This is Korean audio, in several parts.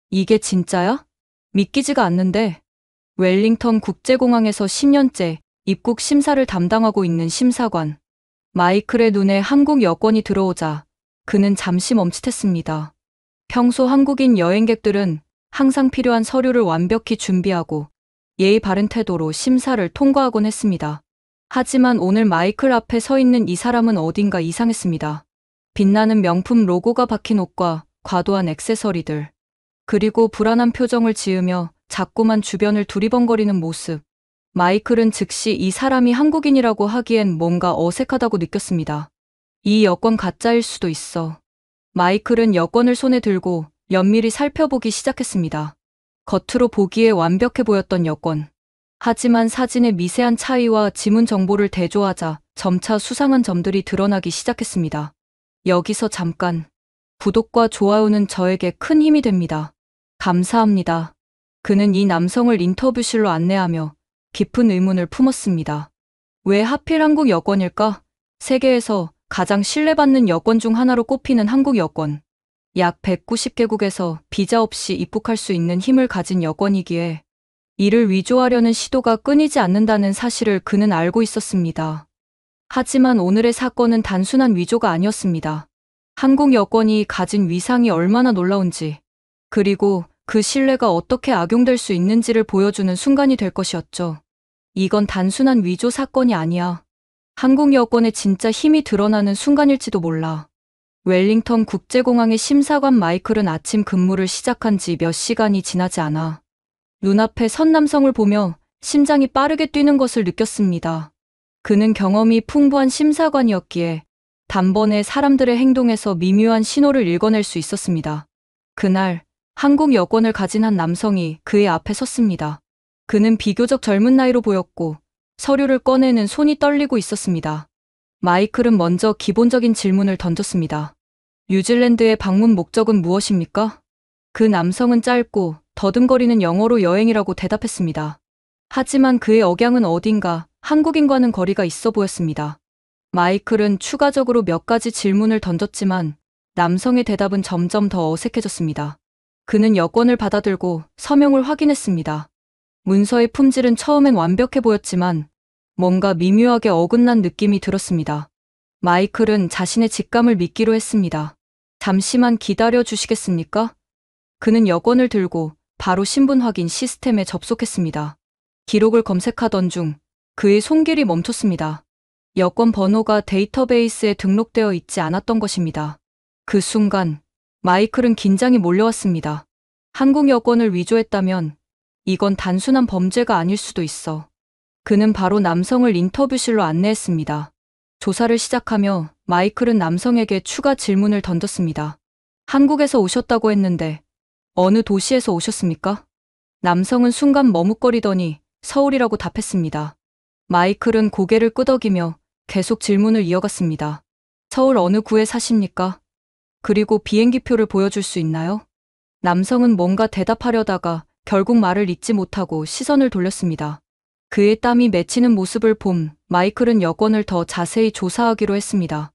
이게 진짜야? 믿기지가 않는데. 웰링턴 국제공항에서 10년째 입국 심사를 담당하고 있는 심사관. 마이클의 눈에 한국 여권이 들어오자 그는 잠시 멈칫했습니다. 평소 한국인 여행객들은 항상 필요한 서류를 완벽히 준비하고 예의 바른 태도로 심사를 통과하곤 했습니다. 하지만 오늘 마이클 앞에 서 있는 이 사람은 어딘가 이상했습니다. 빛나는 명품 로고가 박힌 옷과 과도한 액세서리들, 그리고 불안한 표정을 지으며 자꾸만 주변을 두리번거리는 모습. 마이클은 즉시 이 사람이 한국인이라고 하기엔 뭔가 어색하다고 느꼈습니다. 이 여권 가짜일 수도 있어. 마이클은 여권을 손에 들고 면밀히 살펴보기 시작했습니다. 겉으로 보기에 완벽해 보였던 여권. 하지만 사진의 미세한 차이와 지문 정보를 대조하자 점차 수상한 점들이 드러나기 시작했습니다. 여기서 잠깐. 구독과 좋아요는 저에게 큰 힘이 됩니다. 감사합니다. 그는 이 남성을 인터뷰실로 안내하며 깊은 의문을 품었습니다. 왜 하필 한국 여권일까? 세계에서 가장 신뢰받는 여권 중 하나로 꼽히는 한국 여권. 약 190개국에서 비자 없이 입국할 수 있는 힘을 가진 여권이기에 이를 위조하려는 시도가 끊이지 않는다는 사실을 그는 알고 있었습니다. 하지만 오늘의 사건은 단순한 위조가 아니었습니다. 한국 여권이 가진 위상이 얼마나 놀라운지, 그리고 그 신뢰가 어떻게 악용될 수 있는지를 보여주는 순간이 될 것이었죠. 이건 단순한 위조 사건이 아니야. 한국 여권의 진짜 힘이 드러나는 순간일지도 몰라. 웰링턴 국제공항의 심사관 마이클은 아침 근무를 시작한 지 몇 시간이 지나지 않아 눈앞에 선 남성을 보며 심장이 빠르게 뛰는 것을 느꼈습니다. 그는 경험이 풍부한 심사관이었기에 단번에 사람들의 행동에서 미묘한 신호를 읽어낼 수 있었습니다. 그날 한국 여권을 가진 한 남성이 그의 앞에 섰습니다. 그는 비교적 젊은 나이로 보였고 서류를 꺼내는 손이 떨리고 있었습니다. 마이클은 먼저 기본적인 질문을 던졌습니다. 뉴질랜드의 방문 목적은 무엇입니까? 그 남성은 짧고 더듬거리는 영어로 여행이라고 대답했습니다. 하지만 그의 억양은 어딘가 한국인과는 거리가 있어 보였습니다. 마이클은 추가적으로 몇 가지 질문을 던졌지만 남성의 대답은 점점 더 어색해졌습니다. 그는 여권을 받아들고 서명을 확인했습니다. 문서의 품질은 처음엔 완벽해 보였지만 뭔가 미묘하게 어긋난 느낌이 들었습니다. 마이클은 자신의 직감을 믿기로 했습니다. 잠시만 기다려 주시겠습니까? 그는 여권을 들고 바로 신분 확인 시스템에 접속했습니다. 기록을 검색하던 중 그의 손길이 멈췄습니다. 여권 번호가 데이터베이스에 등록되어 있지 않았던 것입니다. 그 순간 마이클은 긴장이 몰려왔습니다. 한국 여권을 위조했다면 이건 단순한 범죄가 아닐 수도 있어. 그는 바로 남성을 인터뷰실로 안내했습니다. 조사를 시작하며 마이클은 남성에게 추가 질문을 던졌습니다. 한국에서 오셨다고 했는데 어느 도시에서 오셨습니까? 남성은 순간 머뭇거리더니 서울이라고 답했습니다. 마이클은 고개를 끄덕이며 계속 질문을 이어갔습니다. 서울 어느 구에 사십니까? 그리고 비행기표를 보여줄 수 있나요? 남성은 뭔가 대답하려다가 결국 말을 잇지 못하고 시선을 돌렸습니다. 그의 땀이 맺히는 모습을 본 마이클은 여권을 더 자세히 조사하기로 했습니다.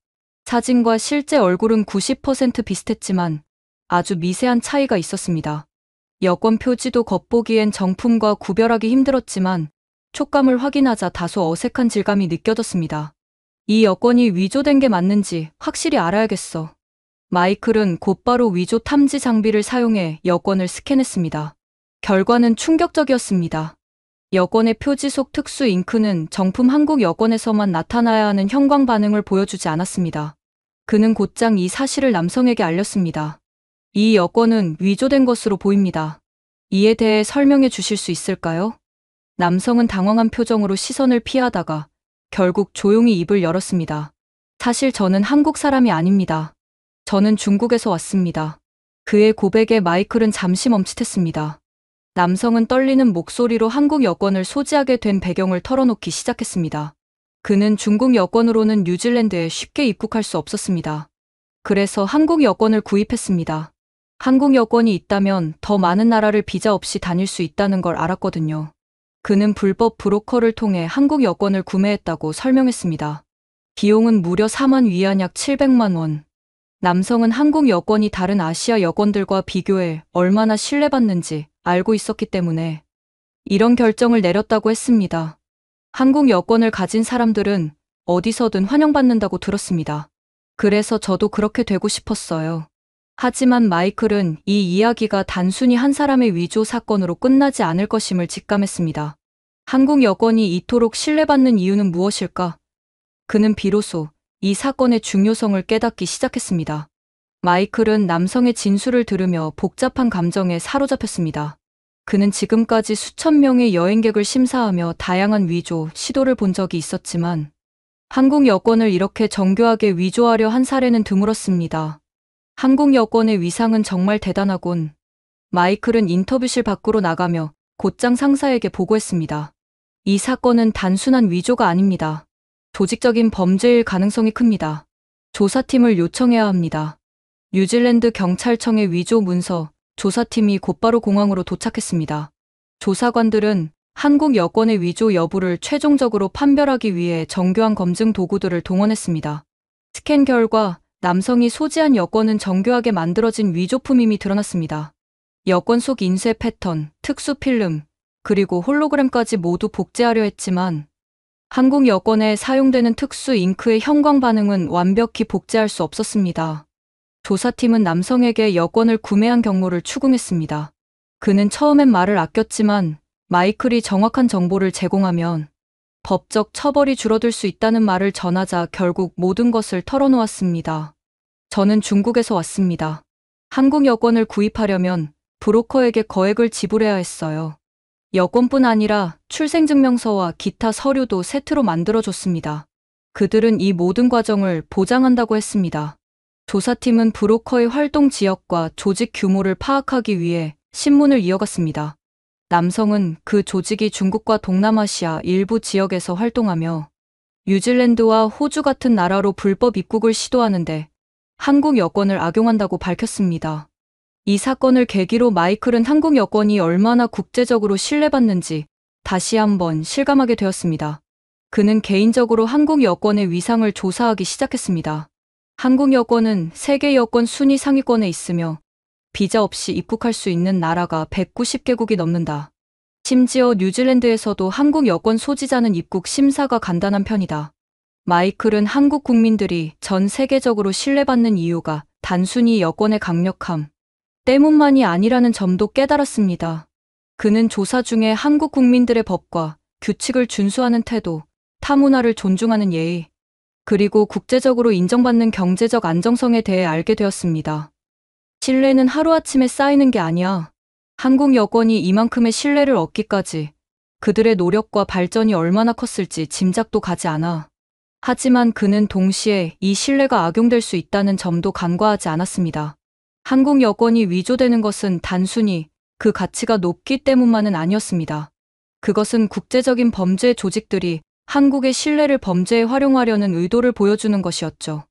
사진과 실제 얼굴은 90% 비슷했지만 아주 미세한 차이가 있었습니다. 여권 표지도 겉보기엔 정품과 구별하기 힘들었지만 촉감을 확인하자 다소 어색한 질감이 느껴졌습니다. 이 여권이 위조된 게 맞는지 확실히 알아야겠어. 마이클은 곧바로 위조 탐지 장비를 사용해 여권을 스캔했습니다. 결과는 충격적이었습니다. 여권의 표지 속 특수 잉크는 정품 한국 여권에서만 나타나야 하는 형광 반응을 보여주지 않았습니다. 그는 곧장 이 사실을 남성에게 알렸습니다. 이 여권은 위조된 것으로 보입니다. 이에 대해 설명해 주실 수 있을까요? 남성은 당황한 표정으로 시선을 피하다가 결국 조용히 입을 열었습니다. 사실 저는 한국 사람이 아닙니다. 저는 중국에서 왔습니다. 그의 고백에 마이클은 잠시 멈칫했습니다. 남성은 떨리는 목소리로 한국 여권을 소지하게 된 배경을 털어놓기 시작했습니다. 그는 중국 여권으로는 뉴질랜드에 쉽게 입국할 수 없었습니다. 그래서 한국 여권을 구입했습니다. 한국 여권이 있다면 더 많은 나라를 비자 없이 다닐 수 있다는 걸 알았거든요. 그는 불법 브로커를 통해 한국 여권을 구매했다고 설명했습니다. 비용은 무려 4만 위안 약 700만 원. 남성은 한국 여권이 다른 아시아 여권들과 비교해 얼마나 신뢰받는지 알고 있었기 때문에 이런 결정을 내렸다고 했습니다. 한국 여권을 가진 사람들은 어디서든 환영받는다고 들었습니다. 그래서 저도 그렇게 되고 싶었어요. 하지만 마이클은 이 이야기가 단순히 한 사람의 위조 사건으로 끝나지 않을 것임을 직감했습니다. 한국 여권이 이토록 신뢰받는 이유는 무엇일까? 그는 비로소 이 사건의 중요성을 깨닫기 시작했습니다. 마이클은 남성의 진술을 들으며 복잡한 감정에 사로잡혔습니다. 그는 지금까지 수천 명의 여행객을 심사하며 다양한 위조 시도를 본 적이 있었지만 한국 여권을 이렇게 정교하게 위조하려 한 사례는 드물었습니다. 한국 여권의 위상은 정말 대단하군. 마이클은 인터뷰실 밖으로 나가며 곧장 상사에게 보고했습니다. 이 사건은 단순한 위조가 아닙니다. 조직적인 범죄일 가능성이 큽니다. 조사팀을 요청해야 합니다. 뉴질랜드 경찰청의 위조 문서 조사팀이 곧바로 공항으로 도착했습니다. 조사관들은 한국 여권의 위조 여부를 최종적으로 판별하기 위해 정교한 검증 도구들을 동원했습니다. 스캔 결과 남성이 소지한 여권은 정교하게 만들어진 위조품임이 드러났습니다. 여권 속 인쇄 패턴, 특수 필름, 그리고 홀로그램까지 모두 복제하려 했지만 한국 여권에 사용되는 특수 잉크의 형광 반응은 완벽히 복제할 수 없었습니다. 조사팀은 남성에게 여권을 구매한 경로를 추궁했습니다. 그는 처음엔 말을 아꼈지만 마이클이 정확한 정보를 제공하면 법적 처벌이 줄어들 수 있다는 말을 전하자 결국 모든 것을 털어놓았습니다. 저는 중국에서 왔습니다. 한국 여권을 구입하려면 브로커에게 거액을 지불해야 했어요. 여권뿐 아니라 출생증명서와 기타 서류도 세트로 만들어줬습니다. 그들은 이 모든 과정을 보장한다고 했습니다. 조사팀은 브로커의 활동 지역과 조직 규모를 파악하기 위해 신문을 이어갔습니다. 남성은 그 조직이 중국과 동남아시아 일부 지역에서 활동하며 뉴질랜드와 호주 같은 나라로 불법 입국을 시도하는데 한국 여권을 악용한다고 밝혔습니다. 이 사건을 계기로 마이클은 한국 여권이 얼마나 국제적으로 신뢰받는지 다시 한번 실감하게 되었습니다. 그는 개인적으로 한국 여권의 위상을 조사하기 시작했습니다. 한국 여권은 세계 여권 순위 상위권에 있으며 비자 없이 입국할 수 있는 나라가 190개국이 넘는다. 심지어 뉴질랜드에서도 한국 여권 소지자는 입국 심사가 간단한 편이다. 마이클은 한국 국민들이 전 세계적으로 신뢰받는 이유가 단순히 여권의 강력함 때문만이 아니라는 점도 깨달았습니다. 그는 조사 중에 한국 국민들의 법과 규칙을 준수하는 태도, 타문화를 존중하는 예의, 그리고 국제적으로 인정받는 경제적 안정성에 대해 알게 되었습니다. 신뢰는 하루아침에 쌓이는 게 아니야. 한국 여권이 이만큼의 신뢰를 얻기까지 그들의 노력과 발전이 얼마나 컸을지 짐작도 가지 않아. 하지만 그는 동시에 이 신뢰가 악용될 수 있다는 점도 간과하지 않았습니다. 한국 여권이 위조되는 것은 단순히 그 가치가 높기 때문만은 아니었습니다. 그것은 국제적인 범죄 조직들이 한국의 신뢰를 범죄에 활용하려는 의도를 보여주는 것이었죠.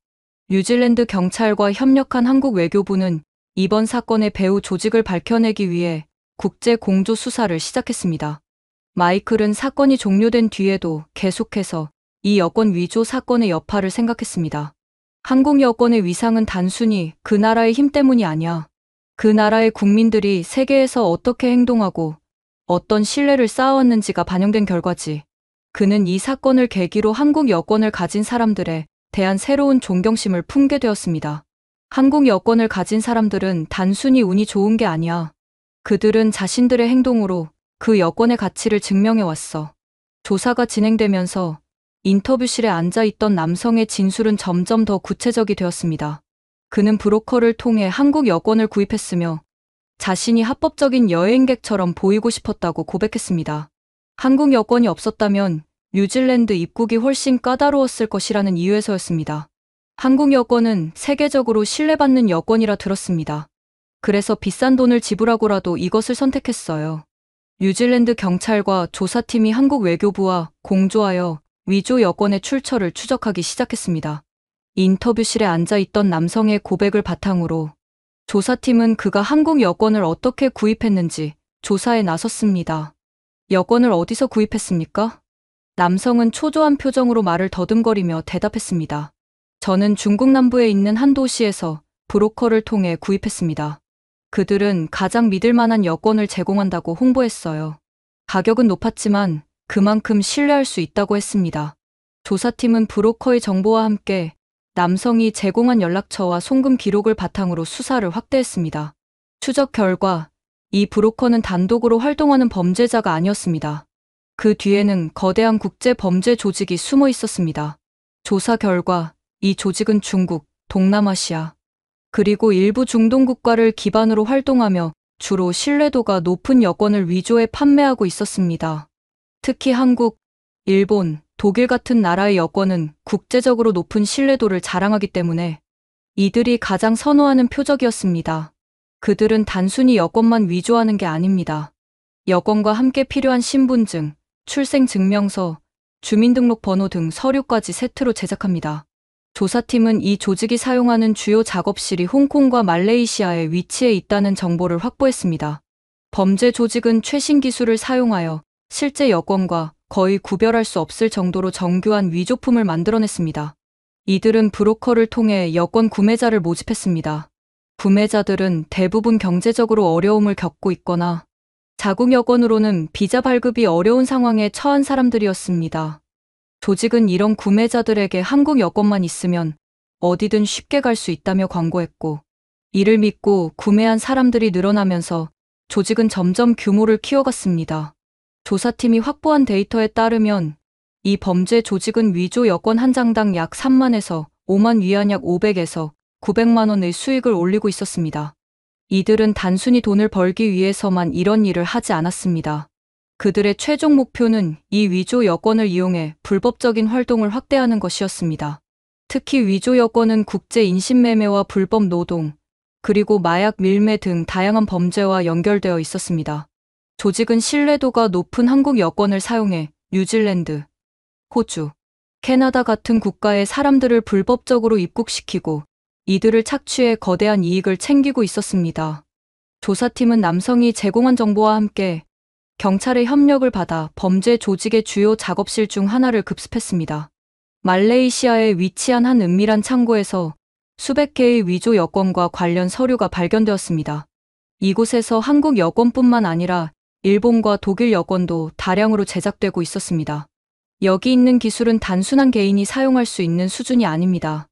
뉴질랜드 경찰과 협력한 한국 외교부는 이번 사건의 배후 조직을 밝혀내기 위해 국제 공조 수사를 시작했습니다. 마이클은 사건이 종료된 뒤에도 계속해서 이 여권 위조 사건의 여파를 생각했습니다. 한국 여권의 위상은 단순히 그 나라의 힘 때문이 아니야. 그 나라의 국민들이 세계에서 어떻게 행동하고 어떤 신뢰를 쌓아왔는지가 반영된 결과지. 그는 이 사건을 계기로 한국 여권을 가진 사람들에 대한 새로운 존경심을 품게 되었습니다. 한국 여권을 가진 사람들은 단순히 운이 좋은 게 아니야. 그들은 자신들의 행동으로 그 여권의 가치를 증명해왔어. 조사가 진행되면서 인터뷰실에 앉아있던 남성의 진술은 점점 더 구체적이 되었습니다. 그는 브로커를 통해 한국 여권을 구입했으며 자신이 합법적인 여행객처럼 보이고 싶었다고 고백했습니다. 한국 여권이 없었다면 뉴질랜드 입국이 훨씬 까다로웠을 것이라는 이유에서였습니다. 한국 여권은 세계적으로 신뢰받는 여권이라 들었습니다. 그래서 비싼 돈을 지불하고라도 이것을 선택했어요. 뉴질랜드 경찰과 조사팀이 한국 외교부와 공조하여 위조 여권의 출처를 추적하기 시작했습니다. 인터뷰실에 앉아있던 남성의 고백을 바탕으로 조사팀은 그가 한국 여권을 어떻게 구입했는지 조사에 나섰습니다. 여권을 어디서 구입했습니까? 남성은 초조한 표정으로 말을 더듬거리며 대답했습니다. 저는 중국 남부에 있는 한 도시에서 브로커를 통해 구입했습니다. 그들은 가장 믿을 만한 여권을 제공한다고 홍보했어요. 가격은 높았지만 그만큼 신뢰할 수 있다고 했습니다. 조사팀은 브로커의 정보와 함께 남성이 제공한 연락처와 송금 기록을 바탕으로 수사를 확대했습니다. 추적 결과 이 브로커는 단독으로 활동하는 범죄자가 아니었습니다. 그 뒤에는 거대한 국제 범죄 조직이 숨어 있었습니다. 조사 결과 이 조직은 중국, 동남아시아, 그리고 일부 중동 국가를 기반으로 활동하며 주로 신뢰도가 높은 여권을 위조해 판매하고 있었습니다. 특히 한국, 일본, 독일 같은 나라의 여권은 국제적으로 높은 신뢰도를 자랑하기 때문에 이들이 가장 선호하는 표적이었습니다. 그들은 단순히 여권만 위조하는 게 아닙니다. 여권과 함께 필요한 신분증, 출생증명서, 주민등록번호 등 서류까지 세트로 제작합니다. 조사팀은 이 조직이 사용하는 주요 작업실이 홍콩과 말레이시아에 위치해 있다는 정보를 확보했습니다. 범죄 조직은 최신 기술을 사용하여 실제 여권과 거의 구별할 수 없을 정도로 정교한 위조품을 만들어냈습니다. 이들은 브로커를 통해 여권 구매자를 모집했습니다. 구매자들은 대부분 경제적으로 어려움을 겪고 있거나 자국 여권으로는 비자 발급이 어려운 상황에 처한 사람들이었습니다. 조직은 이런 구매자들에게 한국 여권만 있으면 어디든 쉽게 갈 수 있다며 광고했고, 이를 믿고 구매한 사람들이 늘어나면서 조직은 점점 규모를 키워갔습니다. 조사팀이 확보한 데이터에 따르면 이 범죄 조직은 위조 여권 한 장당 약 3만에서 5만 위안 약 500에서 900만 원의 수익을 올리고 있었습니다. 이들은 단순히 돈을 벌기 위해서만 이런 일을 하지 않았습니다. 그들의 최종 목표는 이 위조 여권을 이용해 불법적인 활동을 확대하는 것이었습니다. 특히 위조 여권은 국제 인신매매와 불법 노동, 그리고 마약 밀매 등 다양한 범죄와 연결되어 있었습니다. 조직은 신뢰도가 높은 한국 여권을 사용해 뉴질랜드, 호주, 캐나다 같은 국가의 사람들을 불법적으로 입국시키고 이들을 착취해 거대한 이익을 챙기고 있었습니다. 조사팀은 남성이 제공한 정보와 함께 경찰의 협력을 받아 범죄 조직의 주요 작업실 중 하나를 급습했습니다. 말레이시아에 위치한 한 은밀한 창고에서 수백 개의 위조 여권과 관련 서류가 발견되었습니다. 이곳에서 한국 여권뿐만 아니라 일본과 독일 여권도 다량으로 제작되고 있었습니다. 여기 있는 기술은 단순한 개인이 사용할 수 있는 수준이 아닙니다.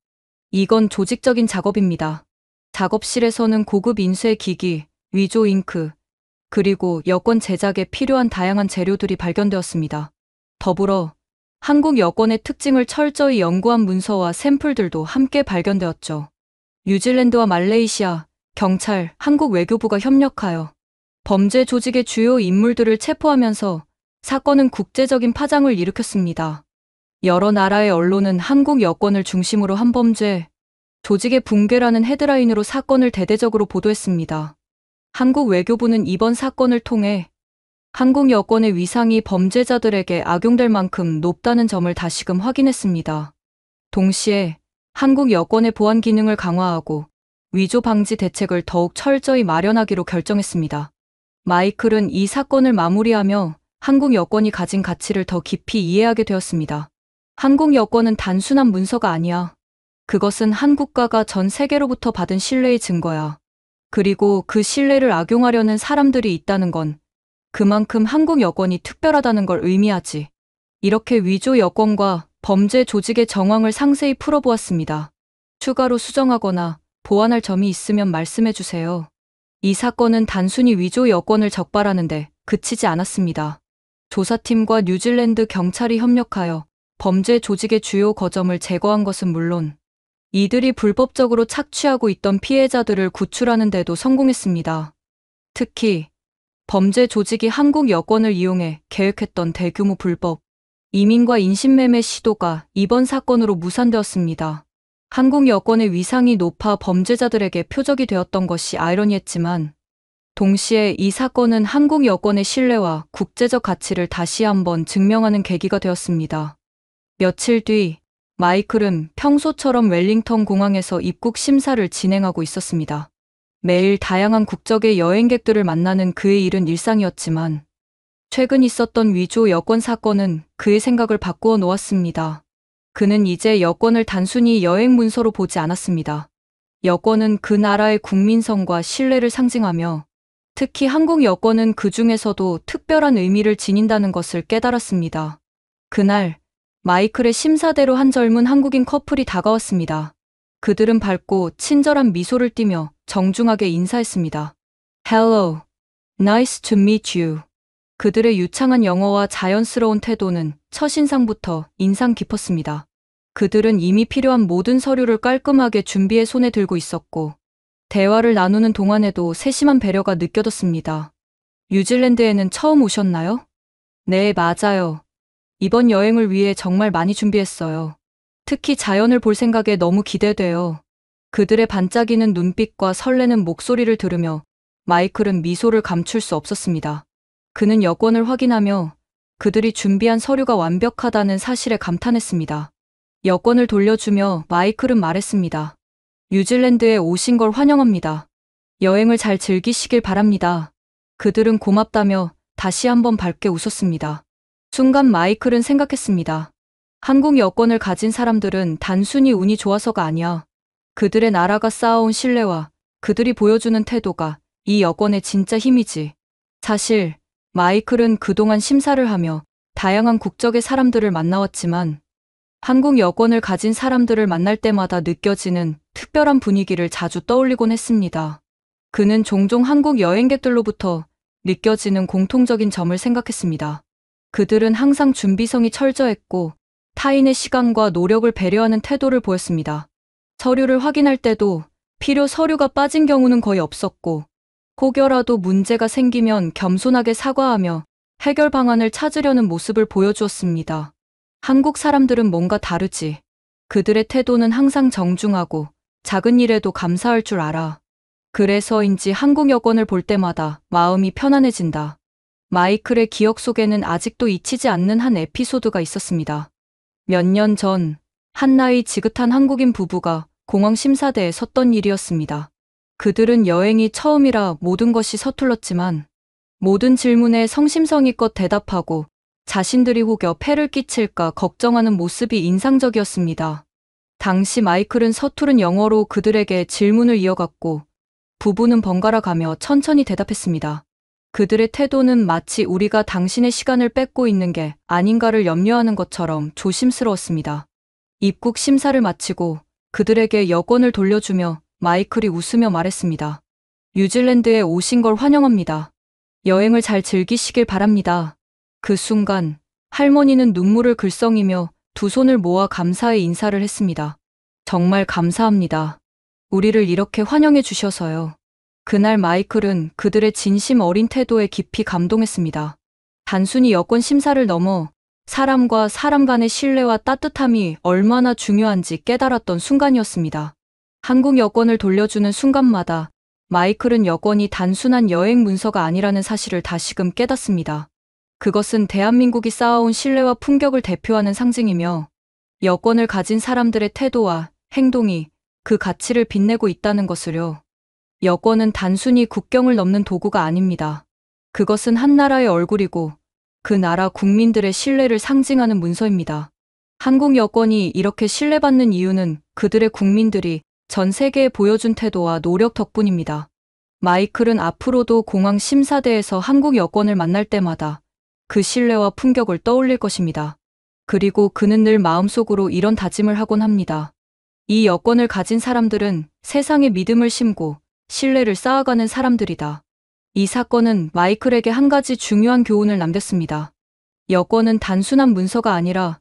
이건 조직적인 작업입니다. 작업실에서는 고급 인쇄 기기, 위조 잉크, 그리고 여권 제작에 필요한 다양한 재료들이 발견되었습니다. 더불어 한국 여권의 특징을 철저히 연구한 문서와 샘플들도 함께 발견되었죠. 뉴질랜드와 말레이시아, 경찰, 한국 외교부가 협력하여 범죄 조직의 주요 인물들을 체포하면서 사건은 국제적인 파장을 일으켰습니다. 여러 나라의 언론은 한국 여권을 중심으로 한 범죄 조직의 붕괴라는 헤드라인으로 사건을 대대적으로 보도했습니다. 한국 외교부는 이번 사건을 통해 한국 여권의 위상이 범죄자들에게 악용될 만큼 높다는 점을 다시금 확인했습니다. 동시에 한국 여권의 보안 기능을 강화하고 위조 방지 대책을 더욱 철저히 마련하기로 결정했습니다. 마이클은 이 사건을 마무리하며 한국 여권이 가진 가치를 더 깊이 이해하게 되었습니다. 한국 여권은 단순한 문서가 아니야. 그것은 한 국가가 전 세계로부터 받은 신뢰의 증거야. 그리고 그 신뢰를 악용하려는 사람들이 있다는 건 그만큼 한국 여권이 특별하다는 걸 의미하지. 이렇게 위조 여권과 범죄 조직의 정황을 상세히 풀어보았습니다. 추가로 수정하거나 보완할 점이 있으면 말씀해 주세요. 이 사건은 단순히 위조 여권을 적발하는데 그치지 않았습니다. 조사팀과 뉴질랜드 경찰이 협력하여 범죄 조직의 주요 거점을 제거한 것은 물론 이들이 불법적으로 착취하고 있던 피해자들을 구출하는 데도 성공했습니다. 특히 범죄 조직이 한국 여권을 이용해 계획했던 대규모 불법 이민과 인신매매 시도가 이번 사건으로 무산되었습니다. 한국 여권의 위상이 높아 범죄자들에게 표적이 되었던 것이 아이러니했지만 동시에 이 사건은 한국 여권의 신뢰와 국제적 가치를 다시 한번 증명하는 계기가 되었습니다. 며칠 뒤 마이클은 평소처럼 웰링턴 공항에서 입국 심사를 진행하고 있었습니다. 매일 다양한 국적의 여행객들을 만나는 그의 일은 일상이었지만 최근 있었던 위조 여권 사건은 그의 생각을 바꾸어 놓았습니다. 그는 이제 여권을 단순히 여행 문서로 보지 않았습니다. 여권은 그 나라의 국민성과 신뢰를 상징하며 특히 한국 여권은 그 중에서도 특별한 의미를 지닌다는 것을 깨달았습니다. 그날 마이클의 심사대로 한 젊은 한국인 커플이 다가왔습니다. 그들은 밝고 친절한 미소를 띠며 정중하게 인사했습니다. Hello, nice to meet you. 그들의 유창한 영어와 자연스러운 태도는 첫인상부터 인상 깊었습니다. 그들은 이미 필요한 모든 서류를 깔끔하게 준비해 손에 들고 있었고 대화를 나누는 동안에도 세심한 배려가 느껴졌습니다. 뉴질랜드에는 처음 오셨나요? 네, 맞아요. 이번 여행을 위해 정말 많이 준비했어요. 특히 자연을 볼 생각에 너무 기대돼요. 그들의 반짝이는 눈빛과 설레는 목소리를 들으며 마이클은 미소를 감출 수 없었습니다. 그는 여권을 확인하며 그들이 준비한 서류가 완벽하다는 사실에 감탄했습니다. 여권을 돌려주며 마이클은 말했습니다. 뉴질랜드에 오신 걸 환영합니다. 여행을 잘 즐기시길 바랍니다. 그들은 고맙다며 다시 한번 밝게 웃었습니다. 순간 마이클은 생각했습니다. 한국 여권을 가진 사람들은 단순히 운이 좋아서가 아니야. 그들의 나라가 쌓아온 신뢰와 그들이 보여주는 태도가 이 여권의 진짜 힘이지. 사실 마이클은 그동안 심사를 하며 다양한 국적의 사람들을 만나왔지만 한국 여권을 가진 사람들을 만날 때마다 느껴지는 특별한 분위기를 자주 떠올리곤 했습니다. 그는 종종 한국 여행객들로부터 느껴지는 공통적인 점을 생각했습니다. 그들은 항상 준비성이 철저했고 타인의 시간과 노력을 배려하는 태도를 보였습니다. 서류를 확인할 때도 필요 서류가 빠진 경우는 거의 없었고 혹여라도 문제가 생기면 겸손하게 사과하며 해결 방안을 찾으려는 모습을 보여주었습니다. 한국 사람들은 뭔가 다르지. 그들의 태도는 항상 정중하고 작은 일에도 감사할 줄 알아. 그래서인지 한국 여권을 볼 때마다 마음이 편안해진다. 마이클의 기억 속에는 아직도 잊히지 않는 한 에피소드가 있었습니다. 몇 년 전, 한 나이 지긋한 한국인 부부가 공항 심사대에 섰던 일이었습니다. 그들은 여행이 처음이라 모든 것이 서툴렀지만 모든 질문에 성심성의껏 대답하고 자신들이 혹여 폐를 끼칠까 걱정하는 모습이 인상적이었습니다. 당시 마이클은 서투른 영어로 그들에게 질문을 이어갔고 부부는 번갈아 가며 천천히 대답했습니다. 그들의 태도는 마치 우리가 당신의 시간을 뺏고 있는 게 아닌가를 염려하는 것처럼 조심스러웠습니다. 입국 심사를 마치고 그들에게 여권을 돌려주며 마이클이 웃으며 말했습니다. 뉴질랜드에 오신 걸 환영합니다. 여행을 잘 즐기시길 바랍니다. 그 순간 할머니는 눈물을 글썽이며 두 손을 모아 감사의 인사를 했습니다. 정말 감사합니다. 우리를 이렇게 환영해 주셔서요. 그날 마이클은 그들의 진심 어린 태도에 깊이 감동했습니다. 단순히 여권 심사를 넘어 사람과 사람 간의 신뢰와 따뜻함이 얼마나 중요한지 깨달았던 순간이었습니다. 한국 여권을 돌려주는 순간마다 마이클은 여권이 단순한 여행 문서가 아니라는 사실을 다시금 깨닫습니다. 그것은 대한민국이 쌓아온 신뢰와 품격을 대표하는 상징이며 여권을 가진 사람들의 태도와 행동이 그 가치를 빛내고 있다는 것을요. 여권은 단순히 국경을 넘는 도구가 아닙니다. 그것은 한 나라의 얼굴이고 그 나라 국민들의 신뢰를 상징하는 문서입니다. 한국 여권이 이렇게 신뢰받는 이유는 그들의 국민들이 전 세계에 보여준 태도와 노력 덕분입니다. 마이클은 앞으로도 공항 심사대에서 한국 여권을 만날 때마다 그 신뢰와 품격을 떠올릴 것입니다. 그리고 그는 늘 마음속으로 이런 다짐을 하곤 합니다. 이 여권을 가진 사람들은 세상에 믿음을 심고 신뢰를 쌓아가는 사람들이다. 이 사건은 마이클에게 한 가지 중요한 교훈을 남겼습니다. 여권은 단순한 문서가 아니라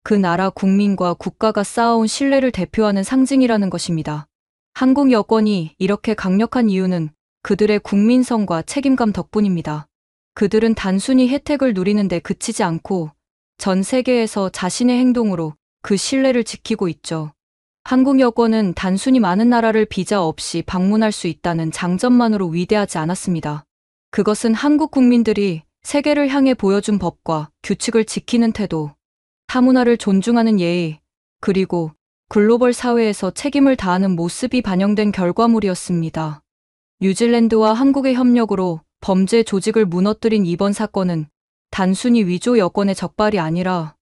그 나라 국민과 국가가 쌓아온 신뢰를 대표하는 상징이라는 것입니다. 한국 여권이 이렇게 강력한 이유는 그들의 국민성과 책임감 덕분입니다. 그들은 단순히 혜택을 누리는 데 그치지 않고 전 세계에서 자신의 행동으로 그 신뢰를 지키고 있죠. 한국 여권은 단순히 많은 나라를 비자 없이 방문할 수 있다는 장점만으로 위대하지 않았습니다. 그것은 한국 국민들이 세계를 향해 보여준 법과 규칙을 지키는 태도, 타문화를 존중하는 예의, 그리고 글로벌 사회에서 책임을 다하는 모습이 반영된 결과물이었습니다. 뉴질랜드와 한국의 협력으로 범죄 조직을 무너뜨린 이번 사건은 단순히 위조 여권의 적발이 아니라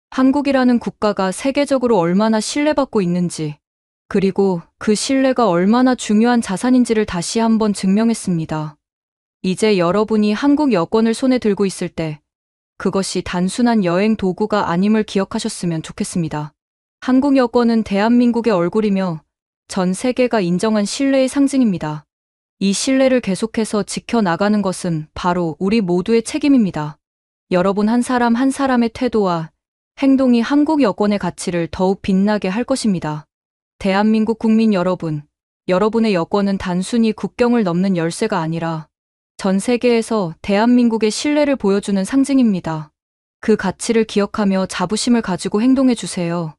한국이라는 국가가 세계적으로 얼마나 신뢰받고 있는지, 그리고 그 신뢰가 얼마나 중요한 자산인지를 다시 한번 증명했습니다. 이제 여러분이 한국 여권을 손에 들고 있을 때 그것이 단순한 여행 도구가 아님을 기억하셨으면 좋겠습니다. 한국 여권은 대한민국의 얼굴이며 전 세계가 인정한 신뢰의 상징입니다. 이 신뢰를 계속해서 지켜나가는 것은 바로 우리 모두의 책임입니다. 여러분 한 사람 한 사람의 태도와 행동이 한국 여권의 가치를 더욱 빛나게 할 것입니다. 대한민국 국민 여러분, 여러분의 여권은 단순히 국경을 넘는 열쇠가 아니라 전 세계에서 대한민국의 신뢰를 보여주는 상징입니다. 그 가치를 기억하며 자부심을 가지고 행동해 주세요.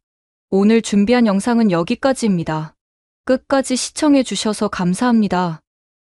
오늘 준비한 영상은 여기까지입니다. 끝까지 시청해 주셔서 감사합니다.